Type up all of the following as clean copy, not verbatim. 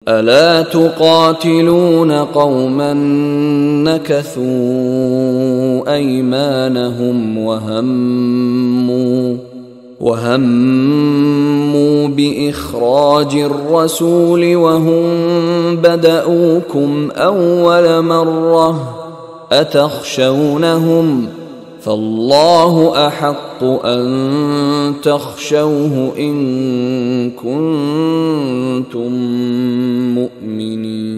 ألا تقاتلون قوما نكثوا أيمانهم وهموا بإخراج الرسول وهم بدؤوكم أول مرة أتخشونهم فالله أحق أن تخشوه إن كنتم مؤمنين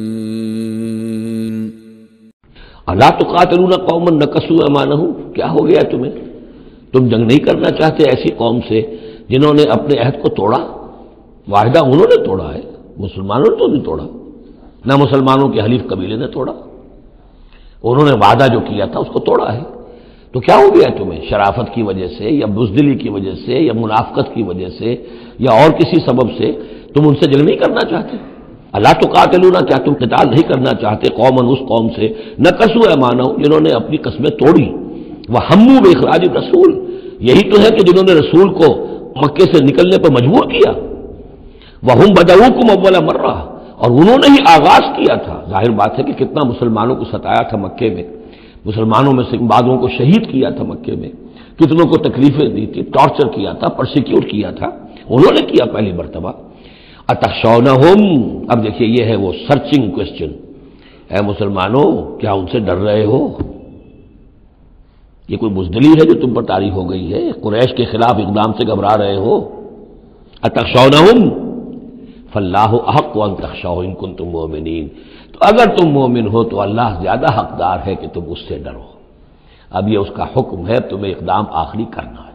الا تقاتلون قوما نکثوا ایمانہم، کیا ہو گیا تمہیں؟ تم جنگ نہیں کرنا چاہتے ایسی قوم سے جنہوں نے اپنے عہد کو توڑا؟ معاہدہ انہوں نے توڑا ہے، مسلمانوں نے تو نہیں توڑا، نہ مسلمانوں کے حلیف قبیلے نے توڑا، انہوں نے وعدہ جو کیا تھا اس کو توڑا ہے۔ تو کیا ہو گیا تمہیں؟ شرافت کی وجہ سے یا بزدلی کی وجہ سے یا منافقت کی وجہ سے یا اور کسی سبب سے تم ان سے جنگ نہیں کرنا چاہتے؟ الا تقاتلون، کیا تم قتال نہیں کرنا چاہتے قومن، اس قوم سے نکثوا ایمانہم، جنہوں نے اپنی قسمیں توڑی، وہموا باخراج الرسول، یہی تو ہے کہ جنہوں نے رسول کو مکے سے نکلنے پر مجبور کیا، وہم بدؤوکم اول مرہ، اور انہوں نے ہی آغاز کیا تھا۔ ظاہر بات ہے کہ کتنا مسلمانوں کو ستایا تھا مکے میں، مسلمانوں میں سے بعضوں کو شہید کیا تھا مکے میں، کتنوں کو تکلیفیں دی تھی، ٹارچر کیا تھا، پرسیکیوٹ کیا تھا، انہوں نے کیا پہلی مرتبہ۔ اتخشونہم، اب دیکھیے یہ ہے وہ سرچنگ کوسچن، اے مسلمانوں کیا ان سے ڈر رہے ہو؟ یہ کوئی بزدلی ہے جو تم پر طاری ہو گئی ہے؟ قریش کے خلاف اقدام سے گھبرا رہے ہو؟ اتخشونہم فاللہ احق ان تخشوہ ان کنتم مؤمنین، تو اگر تم مومن ہو تو اللہ زیادہ حقدار ہے کہ تم اس سے ڈرو۔ اب یہ اس کا حکم ہے، تمہیں اقدام آخری کرنا ہے۔